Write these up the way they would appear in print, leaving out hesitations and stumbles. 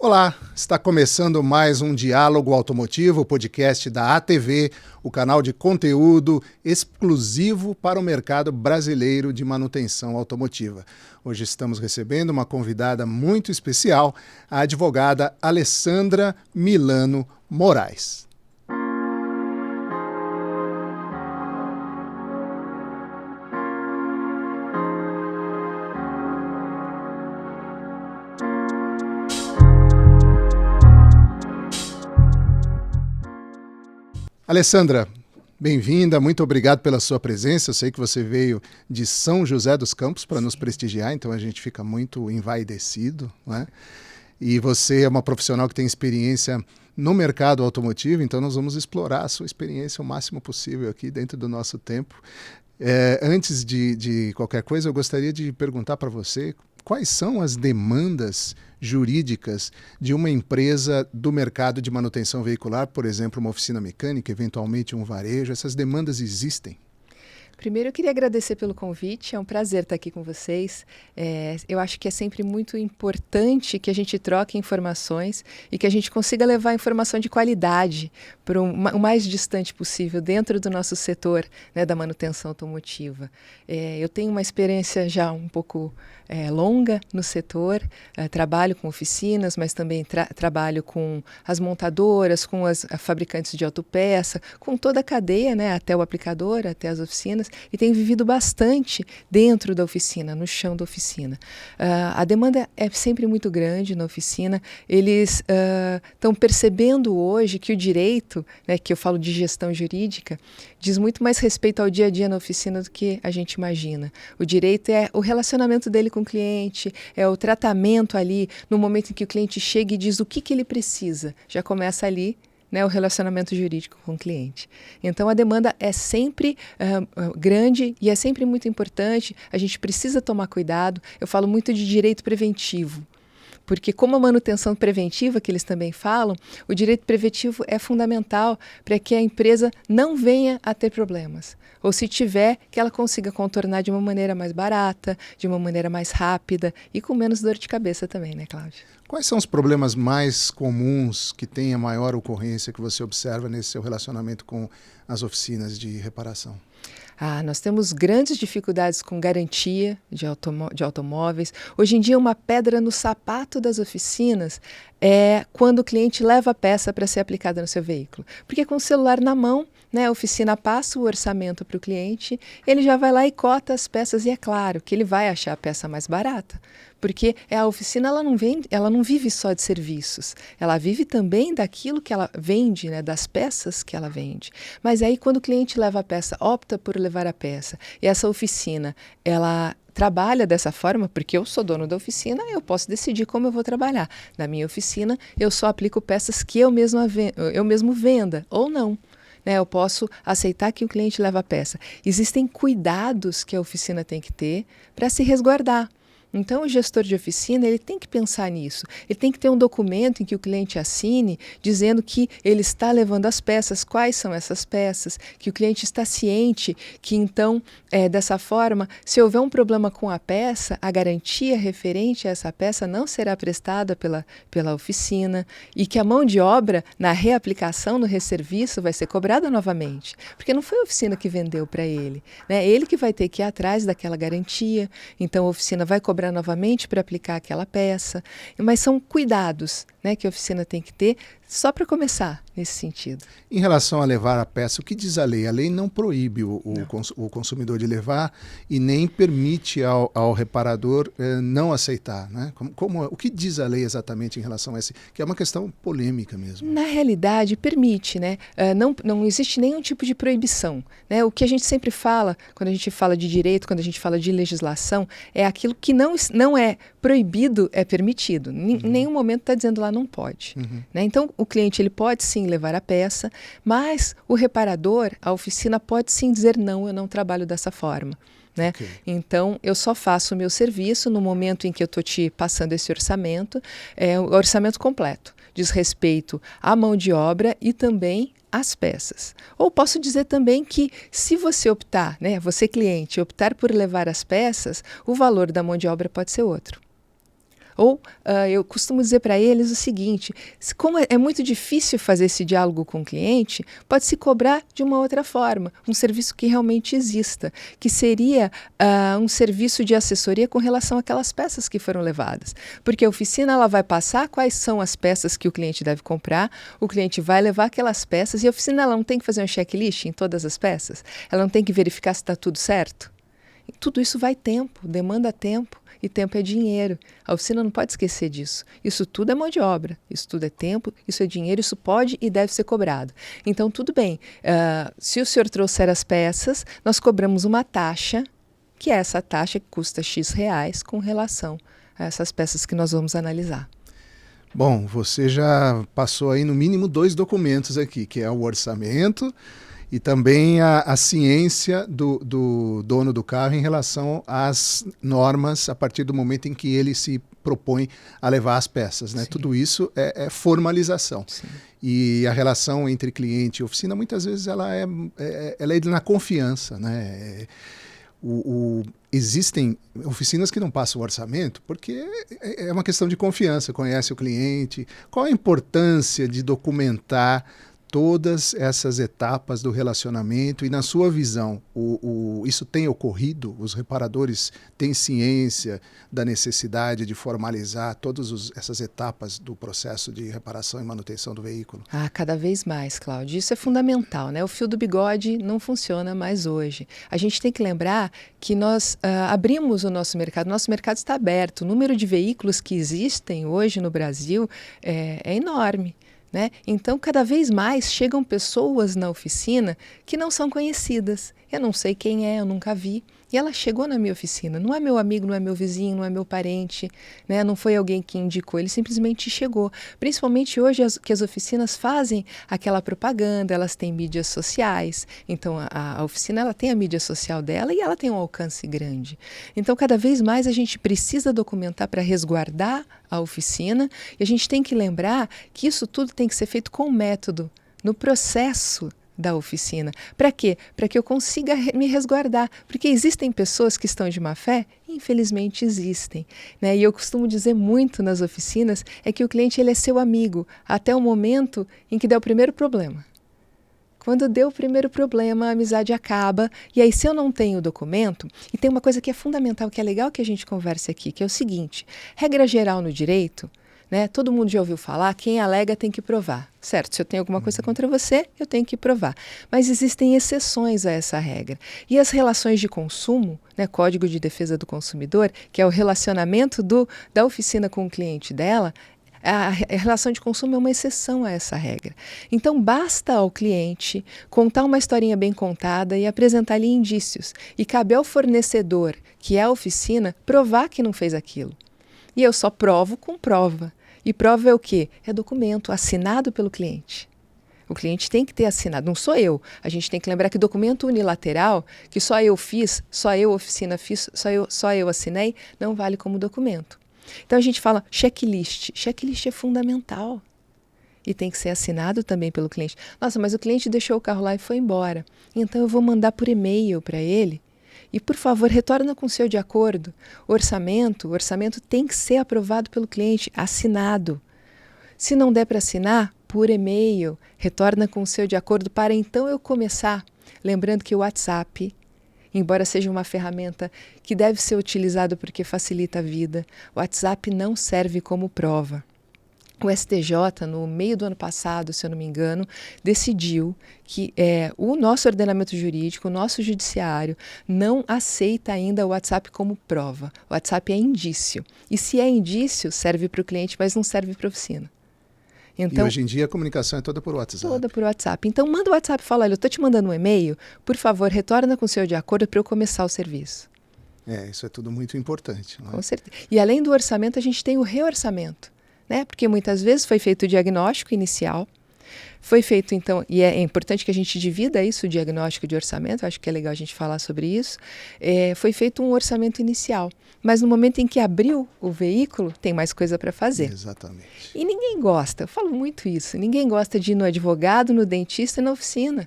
Olá, está começando mais um Diálogo Automotivo, o podcast da ATV, o canal de conteúdo exclusivo para o mercado brasileiro de manutenção automotiva. Hoje estamos recebendo uma convidada muito especial, a advogada Alessandra Milano Moraes. Alessandra, bem-vinda, muito obrigado pela sua presença. Eu sei que você veio de São José dos Campos para nos prestigiar, então a gente fica muito envaidecido, né? E você é uma profissional que tem experiência no mercado automotivo, então nós vamos explorar a sua experiência o máximo possível aqui dentro do nosso tempo. Antes de qualquer coisa, eu gostaria de perguntar para você quais são as demandas jurídicas de uma empresa do mercado de manutenção veicular, por exemplo, uma oficina mecânica, eventualmente um varejo. Essas demandas existem? Primeiro, eu queria agradecer pelo convite, é um prazer estar aqui com vocês. Eu acho que é sempre muito importante que a gente troque informações e que a gente consiga levar informação de qualidade para o mais distante possível dentro do nosso setor, né, da manutenção automotiva. Eu tenho uma experiência já um pouco longa no setor, trabalho com oficinas, mas também trabalho com as montadoras, com as fabricantes de autopeça, com toda a cadeia, né, até o aplicador, até as oficinas, e tenho vivido bastante dentro da oficina, no chão da oficina. A demanda é sempre muito grande na oficina. Eles estão percebendo hoje que o direito, né, que eu falo de gestão jurídica, diz muito mais respeito ao dia a dia na oficina do que a gente imagina. O direito é o relacionamento dele com o cliente, é o tratamento ali, no momento em que o cliente chega e diz o que ele precisa. Já começa ali, né, o relacionamento jurídico com o cliente. Então, a demanda é sempre grande e é sempre muito importante. A gente precisa tomar cuidado. Eu falo muito de direito preventivo, porque como a manutenção preventiva, que eles também falam, o direito preventivo é fundamental para que a empresa não venha a ter problemas. Ou se tiver, que ela consiga contornar de uma maneira mais barata, de uma maneira mais rápida e com menos dor de cabeça também, né, Cláudio? Quais são os problemas mais comuns que têm a maior ocorrência que você observa nesse seu relacionamento com as oficinas de reparação? Nós temos grandes dificuldades com garantia de automóveis. Hoje em dia, uma pedra no sapato das oficinas é quando o cliente leva a peça para ser aplicada no seu veículo. Porque com o celular na mão, né, a oficina passa o orçamento para o cliente, ele já vai lá e cota as peças, e é claro que ele vai achar a peça mais barata. Porque a oficina ela não vive só de serviços, ela vive também daquilo que ela vende, né, das peças que ela vende. Mas aí quando o cliente leva a peça, opta por levar a peça, e essa oficina, ela trabalha dessa forma, porque eu sou dono da oficina, eu posso decidir como eu vou trabalhar. Na minha oficina, eu só aplico peças que eu mesmo venda, ou não. Eu posso aceitar que o cliente leva a peça. Existem cuidados que a oficina tem que ter para se resguardar. Então, o gestor de oficina, ele tem que pensar nisso. Ele tem que ter um documento em que o cliente assine, dizendo que ele está levando as peças, quais são essas peças, que o cliente está ciente que, então, dessa forma, se houver um problema com a peça, a garantia referente a essa peça não será prestada pela oficina, e que a mão de obra, na reaplicação, no resserviço, vai ser cobrada novamente, porque não foi a oficina que vendeu para ele, né? Ele que vai ter que ir atrás daquela garantia. Então, a oficina vai cobrar novamente para aplicar aquela peça, mas são cuidados, né, que a oficina tem que ter, só para começar nesse sentido. Em relação a levar a peça, o que diz a lei? A lei não proíbe o consumidor de levar e nem permite ao reparador não aceitar, né? O que diz a lei exatamente em relação a esse? Que é uma questão polêmica mesmo. Na realidade, permite, né? Não existe nenhum tipo de proibição, né? O que a gente sempre fala, quando a gente fala de direito, quando a gente fala de legislação, é aquilo que não é proibido, é permitido. Em nenhum momento está dizendo lá não pode. Né? Então, o cliente ele pode sim levar a peça, mas o reparador, a oficina pode sim dizer não, eu não trabalho dessa forma. Né? Okay. Então, eu só faço o meu serviço no momento em que eu estou te passando esse orçamento, o orçamento completo. Diz respeito à mão de obra e também às peças. Ou posso dizer também que se você optar, né, você cliente, optar por levar as peças, o valor da mão de obra pode ser outro. Ou eu costumo dizer para eles o seguinte, como é muito difícil fazer esse diálogo com o cliente, pode-se cobrar de uma outra forma, um serviço que realmente exista, que seria um serviço de assessoria com relação àquelas peças que foram levadas. Porque a oficina ela vai passar quais são as peças que o cliente deve comprar, o cliente vai levar aquelas peças e a oficina ela não tem que fazer um checklist em todas as peças, ela não tem que verificar se está tudo certo. Tudo isso vai tempo, demanda tempo. E tempo é dinheiro. A oficina não pode esquecer disso. Isso tudo é mão de obra, isso tudo é tempo, isso é dinheiro, isso pode e deve ser cobrado. Então, tudo bem. Se o senhor trouxer as peças, nós cobramos uma taxa, que é essa taxa que custa X reais com relação a essas peças que nós vamos analisar. Bom, você já passou aí no mínimo 2 documentos aqui, que é o orçamento e também a ciência do dono do carro em relação às normas a partir do momento em que ele se propõe a levar as peças, né? Tudo isso é formalização. Sim. E a relação entre cliente e oficina, muitas vezes, ela é na confiança, né? Existem oficinas que não passam orçamento porque é uma questão de confiança, conhece o cliente. Qual a importância de documentar todas essas etapas do relacionamento e, na sua visão, isso tem ocorrido? Os reparadores têm ciência da necessidade de formalizar todas essas etapas do processo de reparação e manutenção do veículo? Cada vez mais, Cláudio. Isso é fundamental, né? O fio do bigode não funciona mais hoje. A gente tem que lembrar que nós abrimos o nosso mercado está aberto. O número de veículos que existem hoje no Brasil é enorme. Né? Então, cada vez mais chegam pessoas na oficina que não são conhecidas. Eu não sei quem é, eu nunca vi. E ela chegou na minha oficina. Não é meu amigo, não é meu vizinho, não é meu parente, né? Não foi alguém que indicou, ele simplesmente chegou. Principalmente hoje que as oficinas fazem aquela propaganda, elas têm mídias sociais. Então, a oficina ela tem a mídia social dela e ela tem um alcance grande. Então, cada vez mais a gente precisa documentar para resguardar a oficina e a gente tem que lembrar que isso tudo tem que ser feito com método, no processo da oficina. Para quê? Para que eu consiga me resguardar. Porque existem pessoas que estão de má fé? Infelizmente existem. Né? E eu costumo dizer muito nas oficinas é que o cliente ele é seu amigo até o momento em que der o primeiro problema. Quando deu o primeiro problema, a amizade acaba. E aí, se eu não tenho o documento, e tem uma coisa que é fundamental, que é legal que a gente converse aqui, que é o seguinte, regra geral no direito, né? Todo mundo já ouviu falar, quem alega tem que provar. Certo, se eu tenho alguma coisa contra você, eu tenho que provar. Mas existem exceções a essa regra. E as relações de consumo, né, Código de Defesa do Consumidor, que é o relacionamento da oficina com o cliente dela, a relação de consumo é uma exceção a essa regra. Então, basta ao cliente contar uma historinha bem contada e apresentar-lhe indícios. E cabe ao fornecedor, que é a oficina, provar que não fez aquilo. E eu só provo com prova. E prova é o quê? É documento assinado pelo cliente. O cliente tem que ter assinado, não sou eu. A gente tem que lembrar que documento unilateral, que só eu fiz, só eu oficina fiz, só eu assinei, não vale como documento. Então a gente fala checklist. Checklist é fundamental. E tem que ser assinado também pelo cliente. Nossa, mas o cliente deixou o carro lá e foi embora. Então eu vou mandar por e-mail para ele. E, por favor, retorna com o seu de acordo. O orçamento tem que ser aprovado pelo cliente, assinado. Se não der para assinar, por e-mail, retorna com o seu de acordo para então eu começar. Lembrando que o WhatsApp, embora seja uma ferramenta que deve ser utilizada porque facilita a vida, o WhatsApp não serve como prova. O STJ, no meio do ano passado, se eu não me engano, decidiu que o nosso ordenamento jurídico, o nosso judiciário, não aceita ainda o WhatsApp como prova. O WhatsApp é indício. E se é indício, serve para o cliente, mas não serve para a oficina. Então, e hoje em dia a comunicação é toda por WhatsApp. Toda por WhatsApp. Então manda o WhatsApp e fala, olha, eu estou te mandando um e-mail, por favor, retorna com o seu de acordo para eu começar o serviço. Isso é tudo muito importante. Não é? Com certeza. E além do orçamento, a gente tem o reorçamento. Né? Porque muitas vezes foi feito o diagnóstico inicial, foi feito então, e é importante que a gente divida isso, o diagnóstico de orçamento, acho que é legal a gente falar sobre isso, foi feito um orçamento inicial, mas no momento em que abriu o veículo, tem mais coisa para fazer. Exatamente. E ninguém gosta, eu falo muito isso, ninguém gosta de ir no advogado, no dentista e na oficina.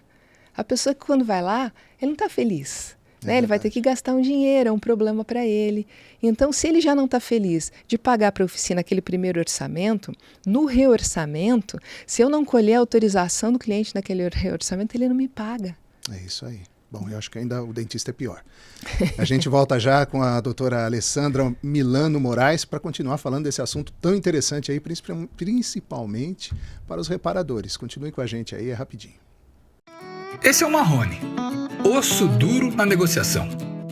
A pessoa que quando vai lá, ele não está feliz. né? Ele vai ter que gastar um dinheiro, é um problema para ele. Então, se ele já não está feliz de pagar para a oficina aquele primeiro orçamento, no reorçamento, se eu não colher a autorização do cliente naquele reorçamento, ele não me paga. É isso aí. Bom, eu acho que ainda o dentista é pior. A gente volta já com a doutora Alessandra Milano Moraes para continuar falando desse assunto tão interessante aí, principalmente para os reparadores. Continue com a gente aí, é rapidinho. Esse é o Marrone, osso duro na negociação.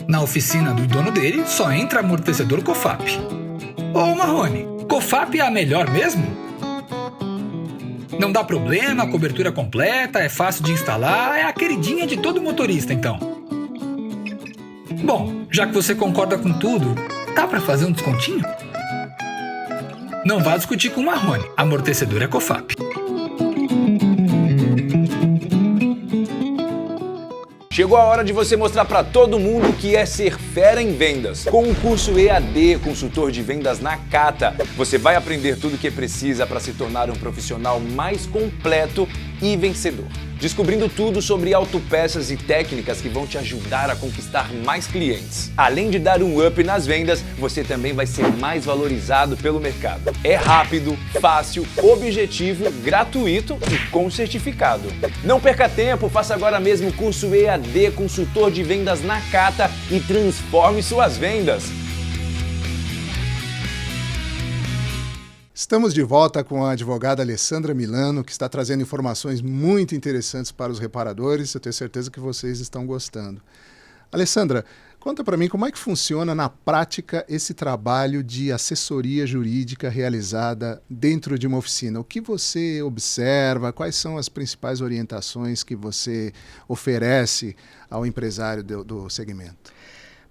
Na oficina do dono dele só entra amortecedor COFAP. Ô Marrone, COFAP é a melhor mesmo? Não dá problema, a cobertura completa, é fácil de instalar, é a queridinha de todo motorista, então. Bom, já que você concorda com tudo, dá pra fazer um descontinho? Não vá discutir com o Marrone, amortecedor é COFAP. Chegou a hora de você mostrar para todo mundo o que é ser fera em vendas. Com o curso EAD Consultor de Vendas Nakata, você vai aprender tudo o que precisa para se tornar um profissional mais completo e vencedor. Descobrindo tudo sobre autopeças e técnicas que vão te ajudar a conquistar mais clientes. Além de dar um up nas vendas, você também vai ser mais valorizado pelo mercado. É rápido, fácil, objetivo, gratuito e com certificado. Não perca tempo, faça agora mesmo o curso EAD Consultor de Vendas Nakata e transforme suas vendas. Estamos de volta com a advogada Alessandra Milano, que está trazendo informações muito interessantes para os reparadores. Eu tenho certeza que vocês estão gostando. Alessandra, conta para mim como é que funciona na prática esse trabalho de assessoria jurídica realizada dentro de uma oficina. O que você observa? Quais são as principais orientações que você oferece ao empresário do segmento?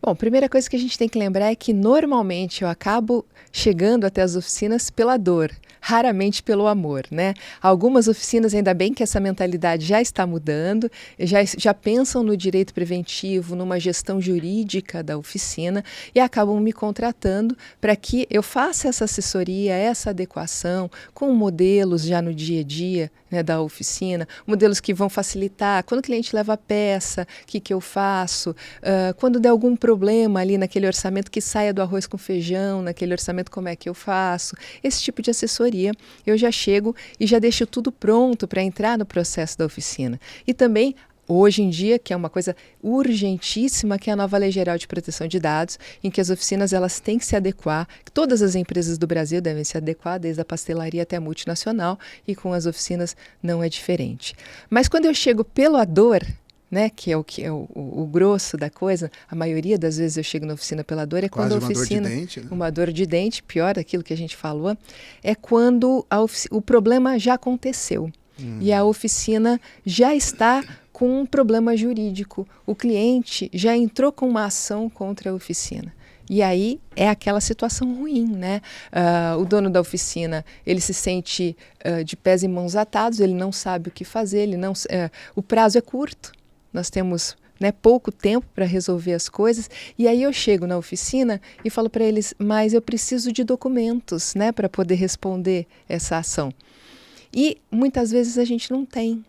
Bom, a primeira coisa que a gente tem que lembrar é que normalmente eu acabo chegando até as oficinas pela dor, raramente pelo amor, né? Algumas oficinas, ainda bem que essa mentalidade já está mudando, já pensam no direito preventivo, numa gestão jurídica da oficina e acabam me contratando para que eu faça essa assessoria, essa adequação com modelos já no dia a dia, né, da oficina, modelos que vão facilitar. Quando o cliente leva a peça, o que eu faço? Quando der algum problema ali naquele orçamento que saia do arroz com feijão, naquele orçamento, como é que eu faço? Esse tipo de assessoria, eu já chego e já deixo tudo pronto para entrar no processo da oficina. E também, hoje em dia, que é uma coisa urgentíssima, que é a nova Lei Geral de Proteção de Dados, em que as oficinas elas têm que se adequar, todas as empresas do Brasil devem se adequar, desde a pastelaria até a multinacional, e com as oficinas não é diferente. Mas quando eu chego pelo dor, né, que é o grosso da coisa, a maioria das vezes eu chego na oficina pela dor, é quando a oficina... Uma dor de dente, né? Uma dor de dente, pior daquilo que a gente falou, é quando o problema já aconteceu. E a oficina já está com um problema jurídico. O cliente já entrou com uma ação contra a oficina. E aí é aquela situação ruim, né? O dono da oficina, ele se sente de pés e mãos atados, ele não sabe o que fazer, o prazo é curto. Nós temos, né, pouco tempo para resolver as coisas, e aí eu chego na oficina e falo para eles, mas eu preciso de documentos, né, para poder responder essa ação. E muitas vezes a gente não tem.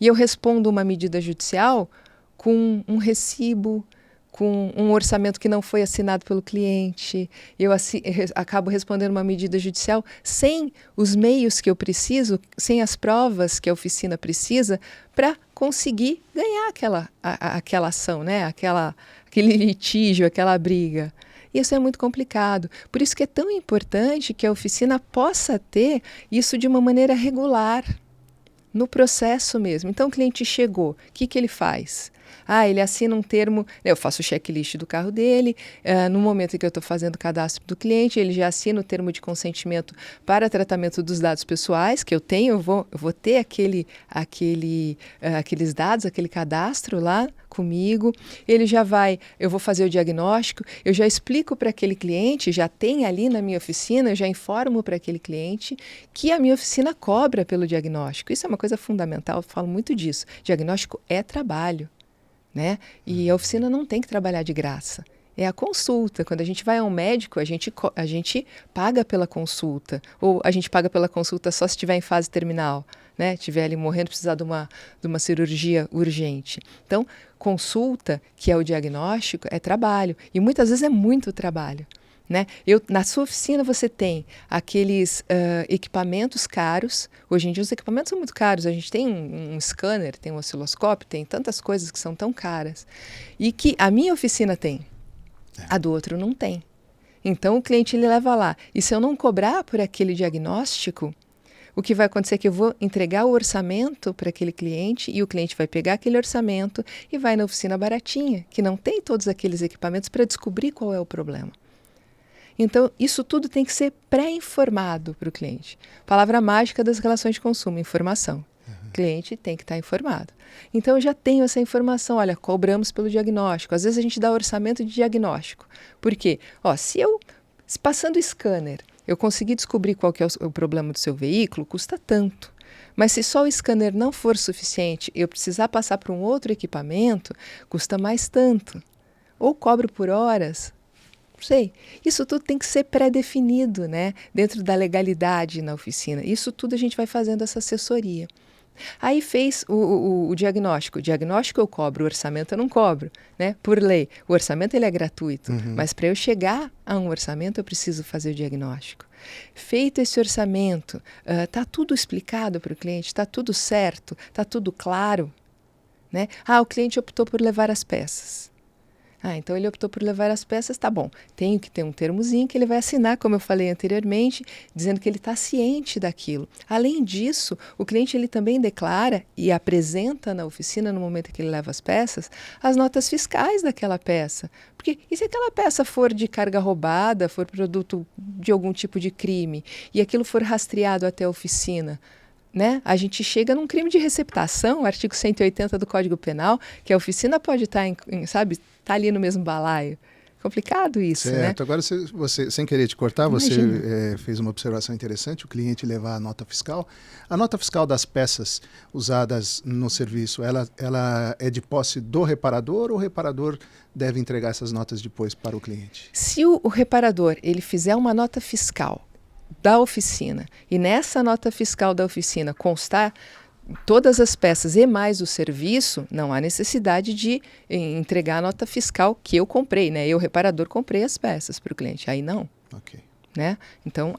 E eu respondo uma medida judicial com um recibo, com um orçamento que não foi assinado pelo cliente. Eu acabo respondendo uma medida judicial sem os meios que eu preciso, sem as provas que a oficina precisa para conseguir ganhar aquela ação, né? Aquele litígio, aquela briga. Isso é muito complicado. Por isso que é tão importante que a oficina possa ter isso de uma maneira regular, no processo mesmo. Então o cliente chegou, o que ele faz? Ele assina um termo, eu faço o checklist do carro dele, no momento em que eu estou fazendo o cadastro do cliente, ele já assina o termo de consentimento para tratamento dos dados pessoais que eu tenho, eu vou ter aqueles dados, aquele cadastro lá comigo, eu vou fazer o diagnóstico, eu já explico para aquele cliente, já tem ali na minha oficina, eu já informo para aquele cliente que a minha oficina cobra pelo diagnóstico. Isso é uma coisa fundamental, eu falo muito disso. Diagnóstico é trabalho, né? E a oficina não tem que trabalhar de graça. É a consulta. Quando a gente vai a um médico, a gente paga pela consulta. Ou a gente paga pela consulta só se estiver em fase terminal. né, tiver ali morrendo, precisar de uma cirurgia urgente. Então, consulta, que é o diagnóstico, é trabalho. E muitas vezes é muito trabalho. Né? Na sua oficina você tem aqueles equipamentos caros. Hoje em dia os equipamentos são muito caros. A gente tem um scanner, tem um osciloscópio, tem tantas coisas que são tão caras. E que a minha oficina tem, a do outro não tem. Então o cliente ele leva lá. E se eu não cobrar por aquele diagnóstico, o que vai acontecer é que eu vou entregar o orçamento para aquele cliente e o cliente vai pegar aquele orçamento e vai na oficina baratinha, que não tem todos aqueles equipamentos, para descobrir qual é o problema. Então, isso tudo tem que ser pré-informado para o cliente. Palavra mágica das relações de consumo, informação. O cliente tem que estar informado. Então, eu já tenho essa informação. Olha, cobramos pelo diagnóstico. Às vezes a gente dá orçamento de diagnóstico. Por quê? Se passando o scanner, eu conseguir descobrir qual que é o problema do seu veículo, custa tanto. Mas se só o scanner não for suficiente, eu precisar passar para um outro equipamento, custa mais tanto. Ou cobro por horas. Não sei. Isso tudo tem que ser pré-definido, né? Dentro da legalidade na oficina. Isso tudo a gente vai fazendo essa assessoria. Aí fez o diagnóstico. O diagnóstico eu cobro, o orçamento eu não cobro, né? Por lei. O orçamento ele é gratuito, mas para eu chegar a um orçamento eu preciso fazer o diagnóstico. Feito esse orçamento, está tudo explicado para o cliente, está tudo certo, está tudo claro, né? O cliente optou por levar as peças. Então ele optou por levar as peças, tá bom. Tenho que ter um termozinho que ele vai assinar, como eu falei anteriormente, dizendo que ele está ciente daquilo. Além disso, o cliente ele também declara e apresenta na oficina, no momento que ele leva as peças, as notas fiscais daquela peça. Porque e se aquela peça for de carga roubada, for produto de algum tipo de crime, e aquilo for rastreado até a oficina, né? A gente chega num crime de receptação, artigo 180 do Código Penal, que a oficina pode estar, tá ali no mesmo balaio. Complicado isso, né? Certo. Agora, você, sem querer te cortar, você fez uma observação interessante, o cliente levar a nota fiscal. A nota fiscal das peças usadas no serviço, ela é de posse do reparador ou o reparador deve entregar essas notas depois para o cliente? Se o reparador ele fizer uma nota fiscal da oficina e nessa nota fiscal da oficina constar todas as peças e mais o serviço, não há necessidade de entregar a nota fiscal que eu comprei, né? Eu, reparador, comprei as peças para o cliente. Aí não. Ok. Né? Então,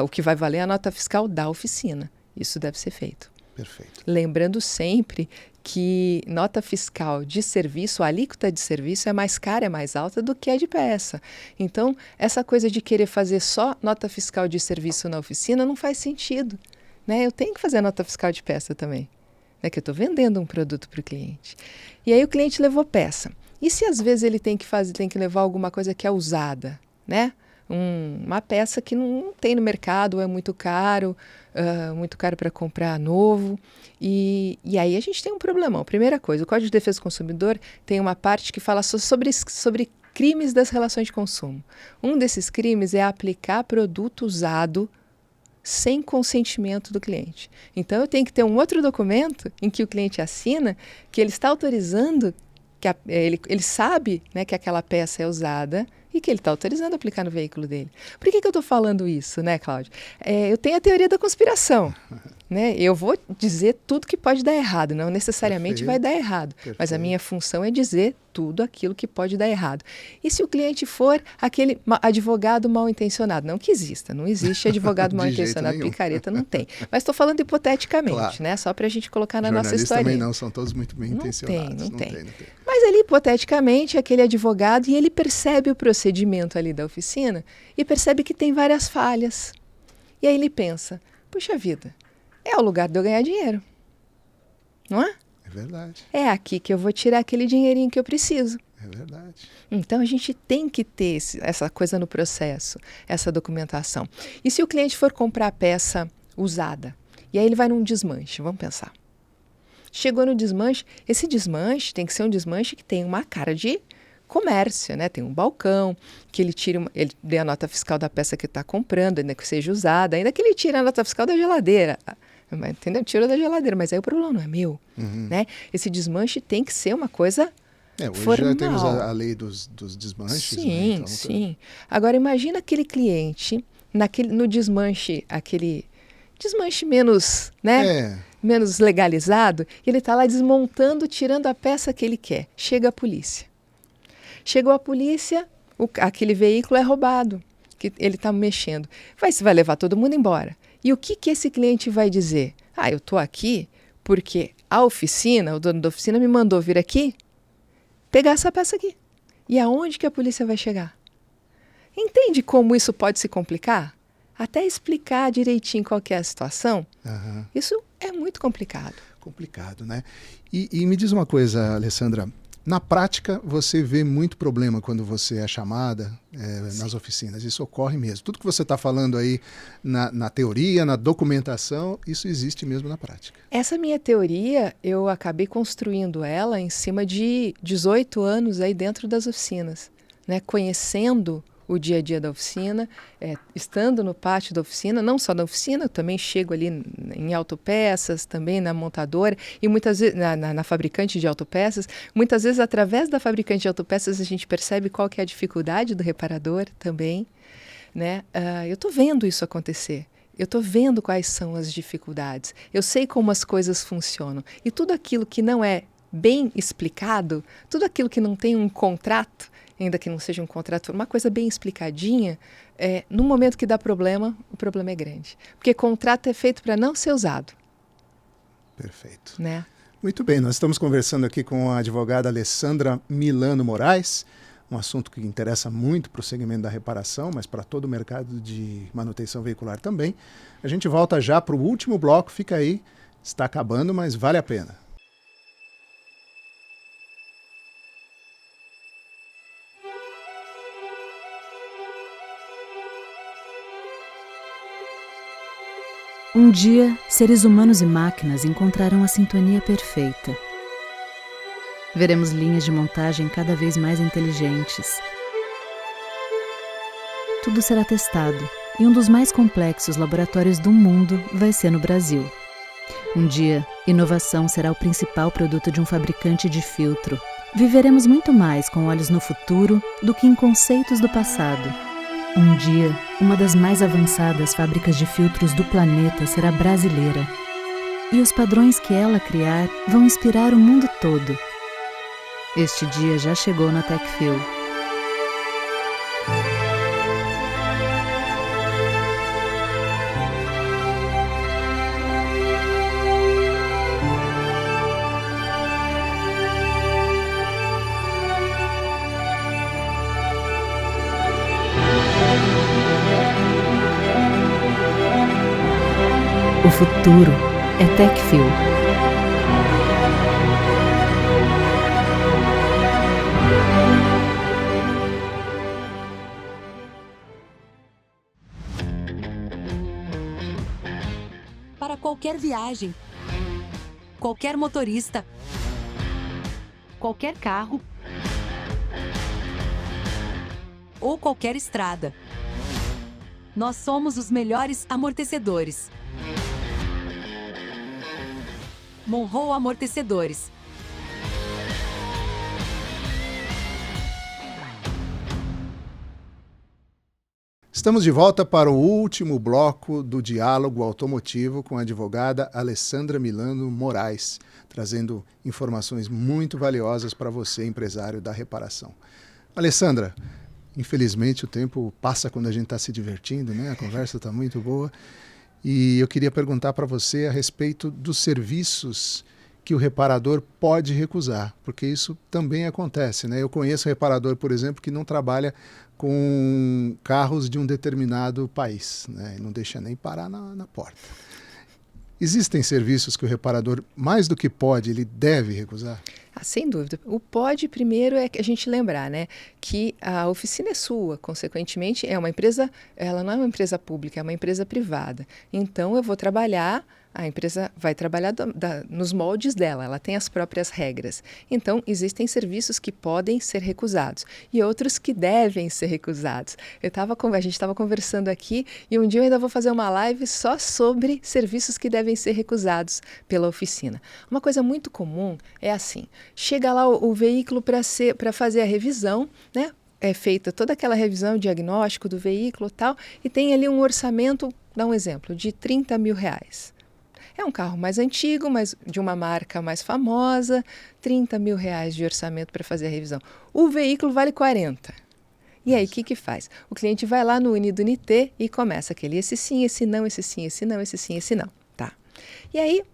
o que vai valer é a nota fiscal da oficina. Isso deve ser feito. Perfeito. Lembrando sempre que nota fiscal de serviço, a alíquota de serviço é mais cara, é mais alta do que a de peça. Então, essa coisa de querer fazer só nota fiscal de serviço na oficina não faz sentido. Né? Eu tenho que fazer a nota fiscal de peça também, né? Que eu estou vendendo um produto para o cliente. E aí o cliente levou peça. E se às vezes ele tem que levar alguma coisa que é usada, né? Uma peça que não tem no mercado, ou é muito caro para comprar novo. E aí a gente tem um problemão. Primeira coisa, o Código de Defesa do Consumidor tem uma parte que fala sobre crimes das relações de consumo. Um desses crimes é aplicar produto usado sem consentimento do cliente. Então, eu tenho que ter um outro documento em que o cliente assina que ele está autorizando, que ele sabe, né, que aquela peça é usada e que ele está autorizando a aplicar no veículo dele. Por que eu estou falando isso, né, Cláudio? Eu tenho a teoria da conspiração. Né? Eu vou dizer tudo que pode dar errado, não necessariamente vai dar errado, mas a minha função é dizer tudo aquilo que pode dar errado. E se o cliente for aquele advogado mal intencionado? Não que exista, não existe advogado mal intencionado, picareta não tem. Mas estou falando hipoteticamente, claro, né? Só para a gente colocar na nossa história. Também não, são todos muito bem intencionados. Não tem. Mas ali, hipoteticamente, aquele advogado, e ele percebe o procedimento ali da oficina e percebe que tem várias falhas. E aí ele pensa, puxa vida, é o lugar de eu ganhar dinheiro, não é? É verdade. É aqui que eu vou tirar aquele dinheirinho que eu preciso. É verdade. Então, a gente tem que ter essa coisa no processo, essa documentação. E se o cliente for comprar a peça usada, e aí ele vai num desmanche, vamos pensar. Chegou no desmanche, esse desmanche tem que ser um desmanche que tem uma cara de comércio, né? Tem um balcão, que ele dê a nota fiscal da peça que está comprando, ainda que seja usada, ainda que ele tire a nota fiscal da geladeira. Entendeu? Tirou da geladeira, mas aí o problema não é meu. Né? Esse desmanche tem que ser uma coisa hoje formal. Já temos a lei dos desmanches. Sim, né? Então, sim. Agora, imagina aquele cliente, no desmanche, aquele desmanche menos, né? menos legalizado, e ele está lá desmontando, tirando a peça que ele quer. Chega a polícia. Chegou a polícia, aquele veículo é roubado, que ele está mexendo. Vai levar todo mundo embora. E o que esse cliente vai dizer? Eu estou aqui porque a oficina, o dono da oficina me mandou vir aqui pegar essa peça aqui. E aonde que a polícia vai chegar? Entende como isso pode se complicar? Até explicar direitinho qual que é a situação, isso é muito complicado. Complicado, né? E me diz uma coisa, Alessandra, na prática você vê muito problema quando você é chamada nas oficinas, isso ocorre mesmo. Tudo que você está falando aí na teoria, na documentação, isso existe mesmo na prática. Essa minha teoria, eu acabei construindo ela em cima de 18 anos aí dentro das oficinas, né? Conhecendo o dia a dia da oficina, estando no pátio da oficina, não só na oficina, eu também chego ali em autopeças, também na montadora e muitas vezes na fabricante de autopeças. Muitas vezes, através da fabricante de autopeças, a gente percebe qual que é a dificuldade do reparador também, né? Eu estou vendo isso acontecer. Eu estou vendo quais são as dificuldades. Eu sei como as coisas funcionam. E tudo aquilo que não é bem explicado, tudo aquilo que não tem um contrato, ainda que não seja um contrato, uma coisa bem explicadinha, no momento que dá problema, o problema é grande. Porque contrato é feito para não ser usado. Perfeito. Né? Muito bem, nós estamos conversando aqui com a advogada Alessandra Milano Moraes, um assunto que interessa muito para o segmento da reparação, mas para todo o mercado de manutenção veicular também. A gente volta já para o último bloco, fica aí, está acabando, mas vale a pena. Um dia, seres humanos e máquinas encontrarão a sintonia perfeita. Veremos linhas de montagem cada vez mais inteligentes. Tudo será testado, e um dos mais complexos laboratórios do mundo vai ser no Brasil. Um dia, inovação será o principal produto de um fabricante de filtro. Viveremos muito mais com olhos no futuro do que em conceitos do passado. Um dia, uma das mais avançadas fábricas de filtros do planeta será brasileira. E os padrões que ela criar vão inspirar o mundo todo. Este dia já chegou na Techfil. O futuro é Techfil. Para qualquer viagem, qualquer motorista, qualquer carro ou qualquer estrada. Nós somos os melhores amortecedores. Monroe Amortecedores. Estamos de volta para o último bloco do Diálogo Automotivo com a advogada Alessandra Milano Moraes, trazendo informações muito valiosas para você, empresário da reparação. Alessandra, infelizmente o tempo passa quando a gente está se divertindo, né? A conversa está muito boa. E eu queria perguntar para você a respeito dos serviços que o reparador pode recusar, porque isso também acontece, né? Eu conheço reparador, por exemplo, que não trabalha com carros de um determinado país, né? E não deixa nem parar na porta. Existem serviços que o reparador, mais do que pode, ele deve recusar? Sem dúvida. O pode, primeiro, é a gente lembrar, né, que a oficina é sua, consequentemente, é uma empresa, ela não é uma empresa pública, é uma empresa privada. Então, eu vou trabalhar, a empresa vai trabalhar nos moldes dela, ela tem as próprias regras. Então, existem serviços que podem ser recusados e outros que devem ser recusados. A gente estava conversando aqui e um dia eu ainda vou fazer uma live só sobre serviços que devem ser recusados pela oficina. Uma coisa muito comum é assim, chega lá o veículo para fazer a revisão, né? É feita toda aquela revisão, diagnóstico do veículo e tal, e tem ali um orçamento, dá um exemplo, de R$30 mil. É um carro mais antigo, mas de uma marca mais famosa, R$30 mil de orçamento para fazer a revisão. O veículo vale 40. E aí, o que faz? O cliente vai lá no Unidunité e começa aquele esse sim, esse não, esse sim, esse não, esse sim, esse não. Tá. E aí,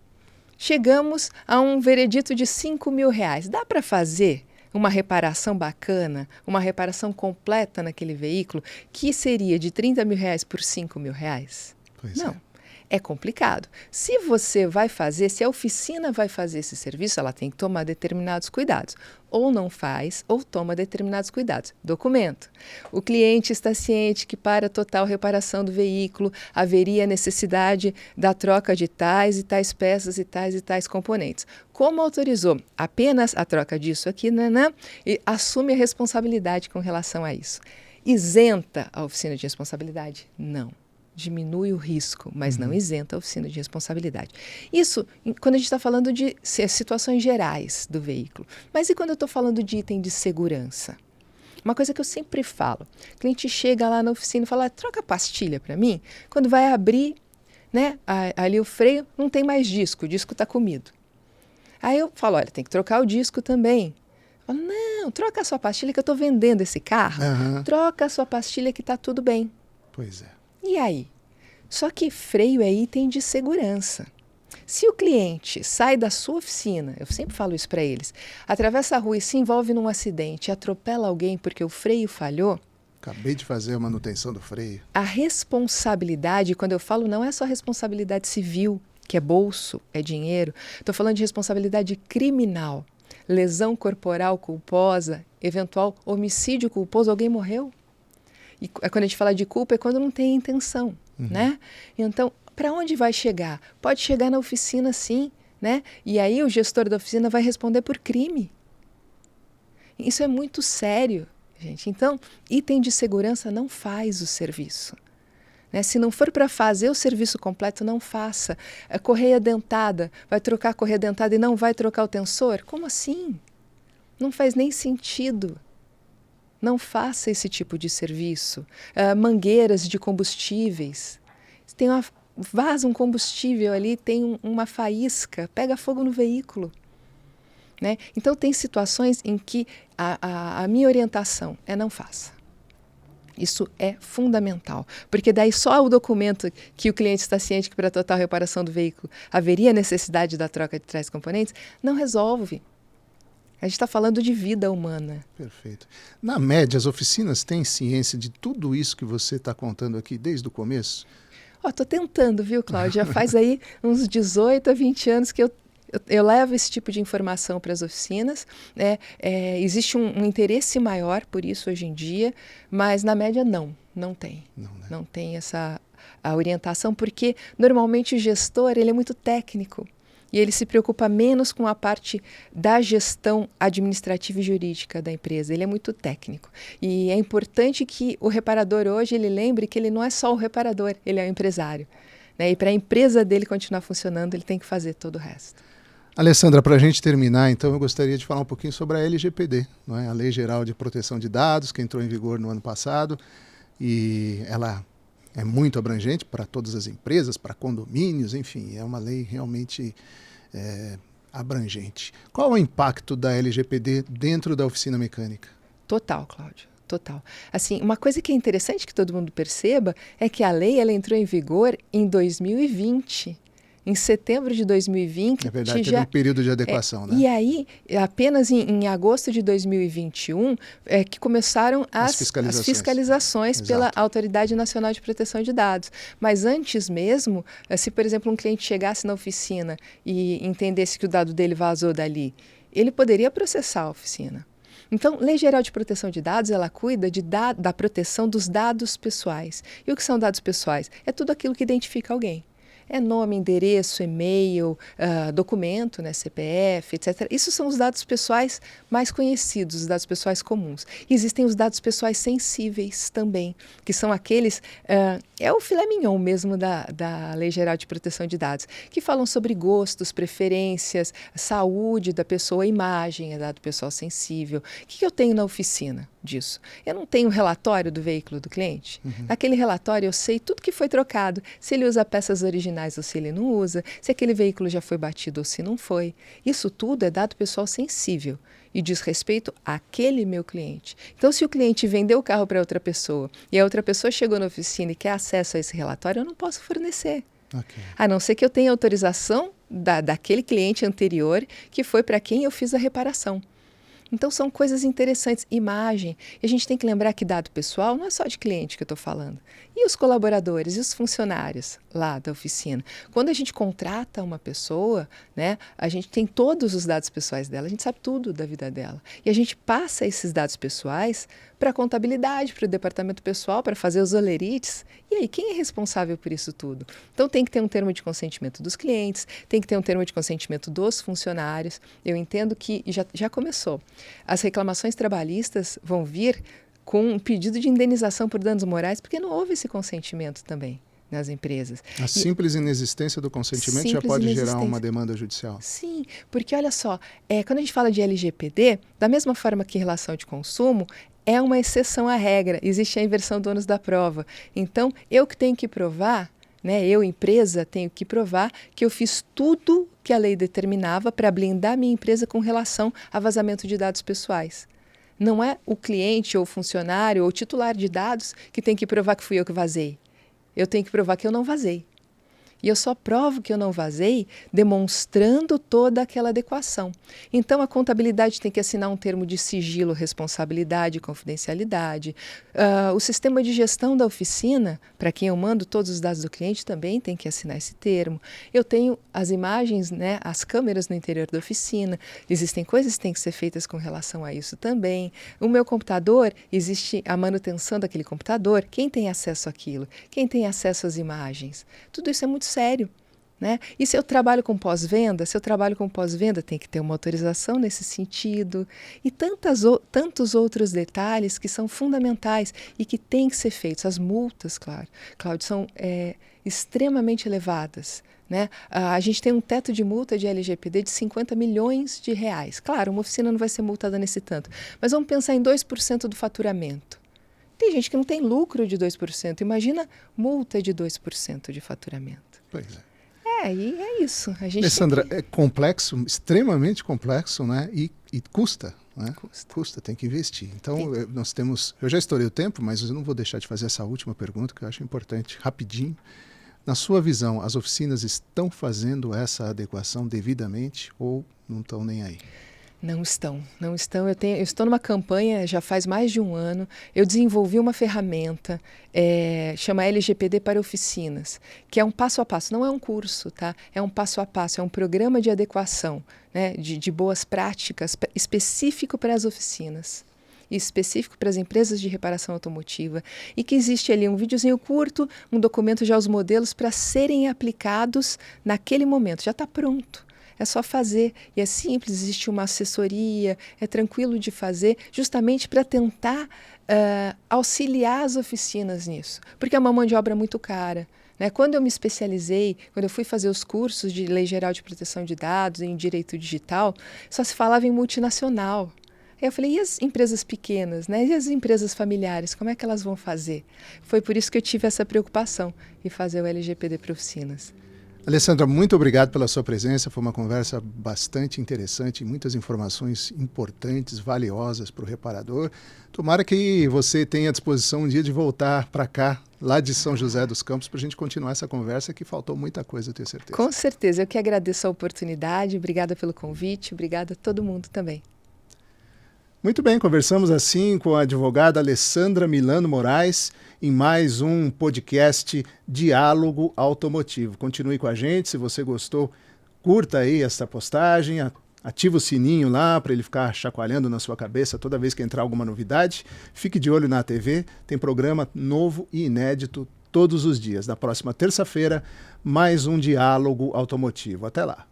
chegamos a um veredito de R$5 mil. Dá para fazer uma reparação bacana, uma reparação completa naquele veículo, que seria de R$30 mil por R$5 mil? Pois Não. É complicado. Se você vai fazer, se a oficina vai fazer esse serviço, ela tem que tomar determinados cuidados. Ou não faz, ou toma determinados cuidados. Documento. O cliente está ciente que para a total reparação do veículo haveria necessidade da troca de tais e tais peças e tais componentes. Como autorizou apenas a troca disso aqui, e assume a responsabilidade com relação a isso. Isenta a oficina de responsabilidade? Não. Diminui o risco, mas não isenta a oficina de responsabilidade. Isso quando a gente está falando de situações gerais do veículo. Mas e quando eu estou falando de item de segurança? Uma coisa que eu sempre falo, o cliente chega lá na oficina e fala, troca a pastilha para mim. Quando vai abrir, né, ali o freio, não tem mais disco, o disco está comido. Aí eu falo, olha, tem que trocar o disco também. Eu falo, não, troca a sua pastilha que eu estou vendendo esse carro. Troca a sua pastilha que está tudo bem. Pois é. E aí? Só que freio é item de segurança. Se o cliente sai da sua oficina, eu sempre falo isso para eles, atravessa a rua e se envolve num acidente, atropela alguém porque o freio falhou, Acabei de fazer a manutenção do freio. a responsabilidade, quando eu falo, não é só responsabilidade civil, que é bolso, é dinheiro, estou falando de responsabilidade criminal, lesão corporal culposa, eventual homicídio culposo, alguém morreu. E quando a gente fala de culpa é quando não tem intenção, né? Então, para onde vai chegar? Pode chegar na oficina, sim, né? E aí o gestor da oficina vai responder por crime. Isso é muito sério, gente. Então, item de segurança não faz o serviço. Né? Se não for para fazer o serviço completo, não faça. A correia dentada, vai trocar a correia dentada e não vai trocar o tensor? Como assim? Não faz nem sentido. Não faça esse tipo de serviço. Mangueiras de combustíveis. Tem vaza um combustível ali, tem uma faísca, pega fogo no veículo. Né? Então, tem situações em que a minha orientação é não faça. Isso é fundamental, porque daí só o documento que o cliente está ciente que para a total reparação do veículo haveria necessidade da troca de tais componentes, não resolve. A gente está falando de vida humana. Perfeito. Na média, as oficinas têm ciência de tudo isso que você está contando aqui desde o começo? Estou tentando, viu, Cláudia? Já faz aí uns 18 a 20 anos que eu levo esse tipo de informação para as oficinas. Existe um interesse maior por isso hoje em dia, mas na média não tem. Não tem a orientação, porque normalmente o gestor ele é muito técnico. E ele se preocupa menos com a parte da gestão administrativa e jurídica da empresa. Ele é muito técnico. E é importante que o reparador hoje ele lembre que ele não é só o reparador, ele é o empresário. Né? E para a empresa dele continuar funcionando, ele tem que fazer todo o resto. Alessandra, para a gente terminar, então, eu gostaria de falar um pouquinho sobre a LGPD, não é? A Lei Geral de Proteção de Dados, que entrou em vigor no ano passado. E ela é muito abrangente para todas as empresas, para condomínios, enfim, é uma lei realmente abrangente. Qual é o impacto da LGPD dentro da oficina mecânica? Total, Cláudio, total. Assim, uma coisa que é interessante que todo mundo perceba é que a lei ela entrou em vigor em 2020. Em setembro de 2020... É verdade, teve um período de adequação, né? E aí, apenas em agosto de 2021, que começaram as fiscalizações pela Autoridade Nacional de Proteção de Dados. Mas antes mesmo, se, por exemplo, um cliente chegasse na oficina e entendesse que o dado dele vazou dali, ele poderia processar a oficina. Então, Lei Geral de Proteção de Dados, ela cuida da proteção dos dados pessoais. E o que são dados pessoais? É tudo aquilo que identifica alguém. É nome, endereço, e-mail, documento, né, CPF, etc. Isso são os dados pessoais mais conhecidos, os dados pessoais comuns. E existem os dados pessoais sensíveis também, que são aqueles... é o filé mignon mesmo da Lei Geral de Proteção de Dados, que falam sobre gostos, preferências, saúde da pessoa, imagem, é dado pessoal sensível. O que eu tenho na oficina? disso. Eu não tenho relatório do veículo do cliente. Naquele relatório eu sei tudo que foi trocado, se ele usa peças originais ou se ele não usa, se aquele veículo já foi batido ou se não foi. Isso tudo é dado pessoal sensível e diz respeito àquele meu cliente. Então, se o cliente vendeu o carro para outra pessoa e a outra pessoa chegou na oficina e quer acesso a esse relatório, eu não posso fornecer. Okay. A não ser que eu tenha autorização daquele cliente anterior que foi para quem eu fiz a reparação. Então, são coisas interessantes. Imagem. E a gente tem que lembrar que dado pessoal não é só de cliente que eu estou falando. E os colaboradores, e os funcionários lá da oficina? Quando a gente contrata uma pessoa, né, a gente tem todos os dados pessoais dela, a gente sabe tudo da vida dela. E a gente passa esses dados pessoais para a contabilidade, para o departamento pessoal, para fazer os olerites. E aí, quem é responsável por isso tudo? Então, tem que ter um termo de consentimento dos clientes, tem que ter um termo de consentimento dos funcionários. Eu entendo que já começou. As reclamações trabalhistas vão vir com um pedido de indenização por danos morais, porque não houve esse consentimento também nas empresas. A simples inexistência do consentimento já pode gerar uma demanda judicial. Sim, porque olha só, quando a gente fala de LGPD, da mesma forma que relação de consumo, é uma exceção à regra, existe a inversão do ônus da prova. Então, eu que tenho que provar, né, eu, empresa, tenho que provar que eu fiz tudo que a lei determinava para blindar minha empresa com relação a vazamento de dados pessoais. Não é o cliente ou o funcionário ou o titular de dados que tem que provar que fui eu que vazei. Eu tenho que provar que eu não vazei. E eu só provo que eu não vazei demonstrando toda aquela adequação. Então, a contabilidade tem que assinar um termo de sigilo, responsabilidade e confidencialidade. O sistema de gestão da oficina, para quem eu mando todos os dados do cliente, também tem que assinar esse termo. Eu tenho as imagens, né, as câmeras no interior da oficina. Existem coisas que têm que ser feitas com relação a isso também. O meu computador, existe a manutenção daquele computador. Quem tem acesso àquilo? Quem tem acesso às imagens? Tudo isso é muito sério, né? E se eu trabalho com pós-venda, tem que ter uma autorização nesse sentido e tantos outros detalhes que são fundamentais e que têm que ser feitos. As multas, claro, Cláudio, são extremamente elevadas, né? A gente tem um teto de multa de LGPD de 50 milhões de reais. Claro, uma oficina não vai ser multada nesse tanto, mas vamos pensar em 2% do faturamento. Tem gente que não tem lucro de 2%, imagina multa de 2% de faturamento. Pois é. E é isso. A gente Alessandra, é complexo, extremamente complexo, né? E custa, né? Custa, tem que investir. Então, nós temos... Eu já estourei o tempo, mas eu não vou deixar de fazer essa última pergunta, que eu acho importante, rapidinho. Na sua visão, as oficinas estão fazendo essa adequação devidamente ou não estão nem aí? Não estão. Eu estou numa campanha já faz mais de um ano. Eu desenvolvi uma ferramenta, chama LGPD para oficinas, que é um passo a passo, não é um curso, tá? É um passo a passo, é um programa de adequação, né, de boas práticas específico para as oficinas. Específico para as empresas de reparação automotiva e que existe ali um videozinho curto, um documento já os modelos para serem aplicados naquele momento, já está pronto. É só fazer, e é simples, existe uma assessoria, é tranquilo de fazer, justamente para tentar auxiliar as oficinas nisso, porque é uma mão de obra muito cara. Né? Quando eu me especializei, quando eu fui fazer os cursos de Lei Geral de Proteção de Dados em Direito Digital, só se falava em multinacional. Aí eu falei, e as empresas pequenas, né? E as empresas familiares, como é que elas vão fazer? Foi por isso que eu tive essa preocupação em fazer o LGPD para oficinas. Alessandra, muito obrigado pela sua presença, foi uma conversa bastante interessante, muitas informações importantes, valiosas para o reparador. Tomara que você tenha à disposição um dia de voltar para cá, lá de São José dos Campos, para a gente continuar essa conversa, que faltou muita coisa, eu tenho certeza. Com certeza, eu que agradeço a oportunidade, obrigada pelo convite, obrigada a todo mundo também. Muito bem, conversamos assim com a advogada Alessandra Milano Moraes em mais um podcast Diálogo Automotivo. Continue com a gente, se você gostou, curta aí essa postagem, ativa o sininho lá para ele ficar chacoalhando na sua cabeça toda vez que entrar alguma novidade. Fique de olho na TV, tem programa novo e inédito todos os dias. Na próxima terça-feira, mais um Diálogo Automotivo. Até lá.